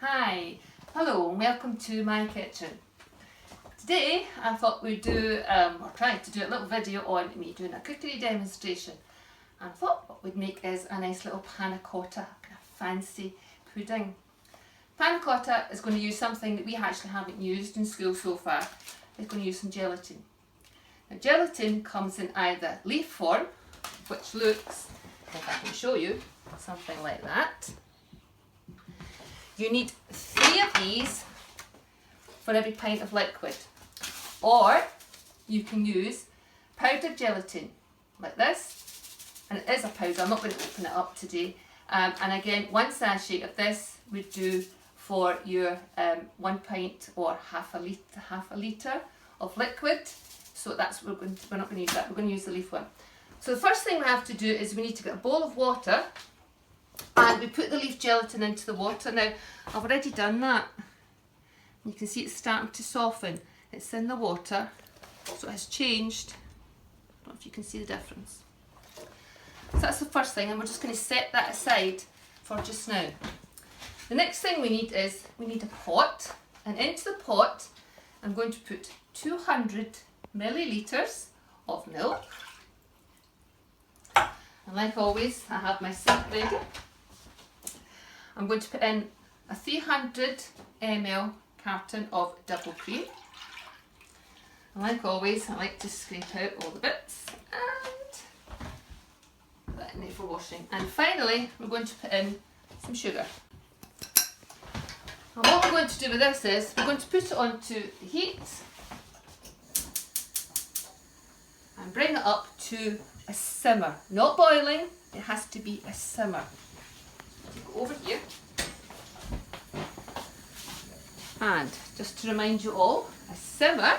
Hi, hello and welcome to my kitchen. Today I thought we'd do, or tried to do a little video on me doing a cookery demonstration, and thought what we'd make is a nice little pannacotta, kind of fancy pudding. Pannacotta is going to use something that we actually haven't used in school so far. It's going to use some gelatine. Now gelatin comes in either leaf form, which looks, if I can show you, something like that. You need 3 of these for every pint of liquid, or you can use powdered gelatin like this, and it is a powder. I'm not going to open it up today, and again 1 sachet of this would do for your 1 pint or half a litre of liquid. So that's what we're not going to use that, we're going to use the leaf one. So the first thing we have to do is we need to get a bowl of water, and we put the leaf gelatin into the water. Now I've already done that. You can see it's starting to soften. It's in the water, so it has changed. I don't know if you can see the difference. So that's the first thing, and we're just going to set that aside for just now. The next thing we need is we need a pot, and into the pot I'm going to put 200 millilitres of milk. And like always, I have my sieve ready. I'm going to put in a 300 ml carton of double cream. And like always, I like to scrape out all the bits and put that in there for washing. And finally, we're going to put in some sugar. And what we're going to do with this is we're going to put it onto the heat and bring it up to a simmer. Not boiling, it has to be a simmer. Go over here, and just to remind you all, a simmer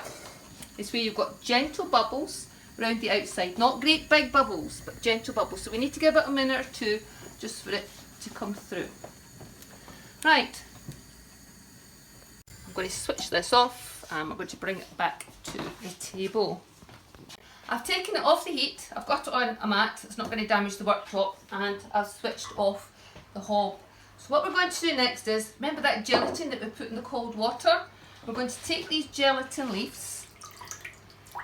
is where you've got gentle bubbles around the outside, not great big bubbles, but gentle bubbles. So we need to give it a minute or two just for it to come through. Right, I'm going to switch this off and we're going to bring it back to the table. I've taken it off the heat, I've got it on a mat, it's not going to damage the worktop, and I've switched off the hob. So what we're going to do next is, remember that gelatin that we put in the cold water? We're going to take these gelatin leaves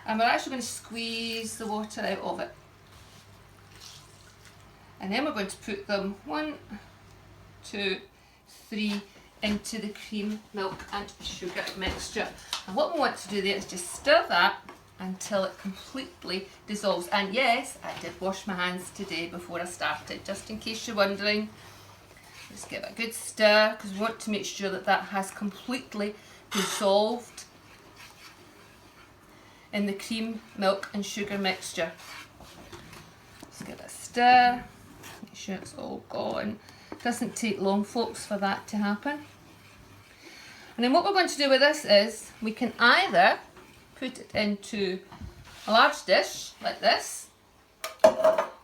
and we're actually going to squeeze the water out of it. And then we're going to put them 1, 2, 3 into the cream, milk and sugar mixture. And what we want to do there is just stir that until it completely dissolves. And yes, I did wash my hands today before I started, just in case you're wondering. Just give it a good stir, because we want to make sure that that has completely dissolved in the cream, milk and sugar mixture. Just give it a stir, make sure it's all gone. It doesn't take long, folks, for that to happen. And then what we're going to do with this is we can either put it into a large dish like this,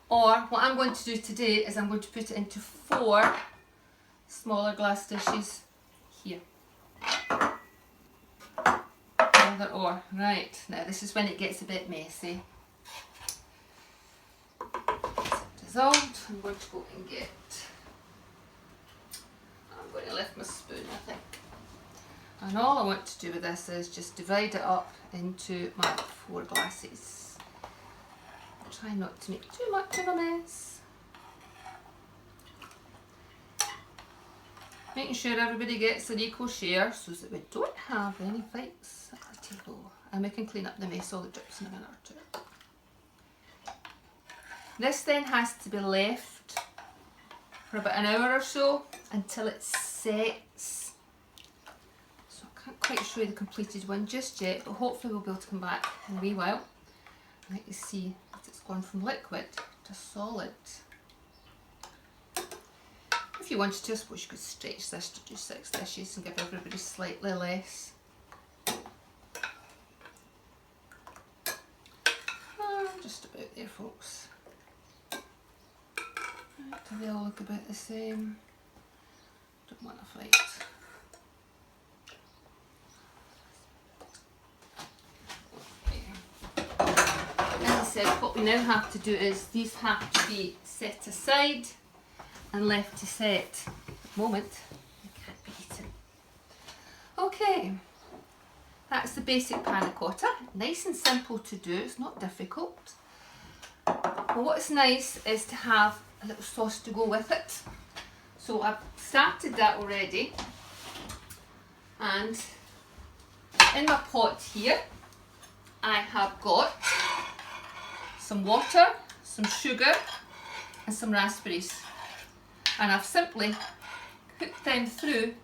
or what I'm going to do today is I'm going to put it into 4 smaller glass dishes here. Either or. Right, now this is when it gets a bit messy. It's dissolved. I'm going to go and get, I'm going to lift my spoon, I think. And all I want to do with this is just divide it up into my 4 glasses. Try not to make too much of a mess. Making sure everybody gets an equal share so that we don't have any fights at the table. And we can clean up the mess, all the drips in a minute or two. This then has to be left for about an hour or so until it sets. So I can't quite show you the completed one just yet, but hopefully we'll be able to come back in a wee while and let you see that it's gone from liquid to solid. If you wanted to, I suppose you could stretch this to do 6 dishes and give everybody slightly less. Just about there, folks. Right, do they all look about the same? Don't want to fight. Okay. As I said, what we now have to do is these have to be set aside and left to set. At the moment, they can't be eaten. Okay, that's the basic panna cotta. Nice and simple to do, it's not difficult. But what's nice is to have a little sauce to go with it. So I've started that already, and in my pot here I have got some water, some sugar and some raspberries, and I've simply cooked them through.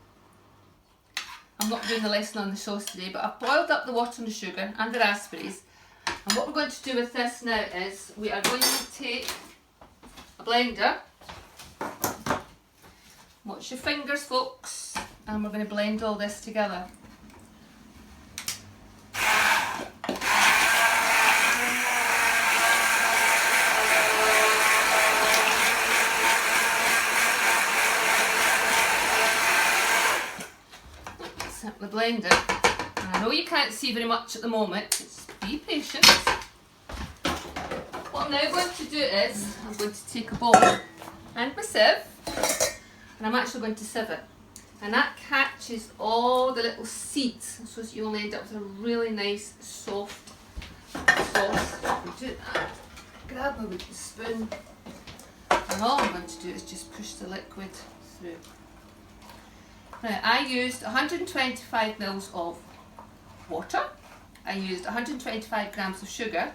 I'm not doing the lesson on the sauce today, but I've boiled up the water and the sugar and the raspberries, and what we're going to do with this now is we are going to take a blender. Watch your fingers, folks, and we're going to blend all this together. Simply blend it. And I know you can't see very much at the moment, just be patient. What I'm now going to do is I'm going to take a bowl and my sieve, and I'm actually going to sieve it, and that catches all the little seeds, so you'll end up with a really nice soft sauce. Do that. Grab my wooden spoon, and all I'm going to do is just push the liquid through. Now, I used 125 ml of water, I used 125 grams of sugar,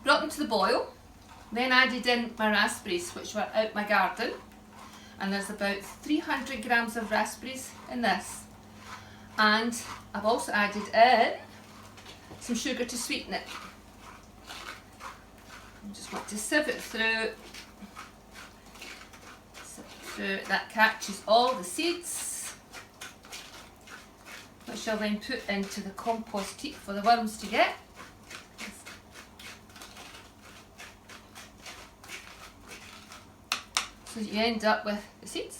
brought them to the boil, then added in my raspberries, which were out my garden, and there's about 300 grams of raspberries in this, and I've also added in some sugar to sweeten it. I just want to sieve it through, that catches all the seeds, which I'll then put into the compost heap for the worms to get. So you end up with the seeds.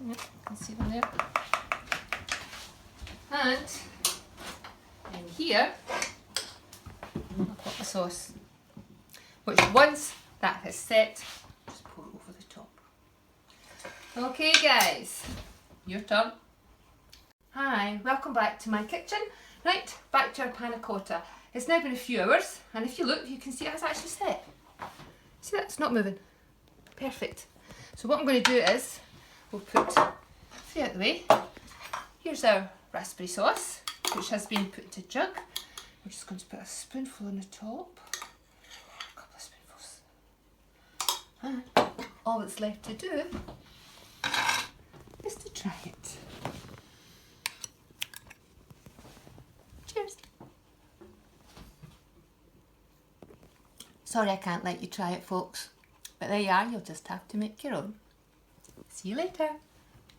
Yep, you can see them there. And in here, I've got the sauce, which once that has set, just pour it over the top. Okay guys, your turn. Hi, welcome back to my kitchen. Right, back to our panna cotta. It's now been a few hours, and if you look, you can see it has actually set. See that? It's not moving. Perfect. So what I'm going to do is, we'll put three out the way. Here's our raspberry sauce, which has been put into a jug. We're just going to put a spoonful on the top. A couple of spoonfuls. And all that's left to do is to try it. Cheers. Sorry I can't let you try it, folks, but there you are, you'll just have to make your own. See you later.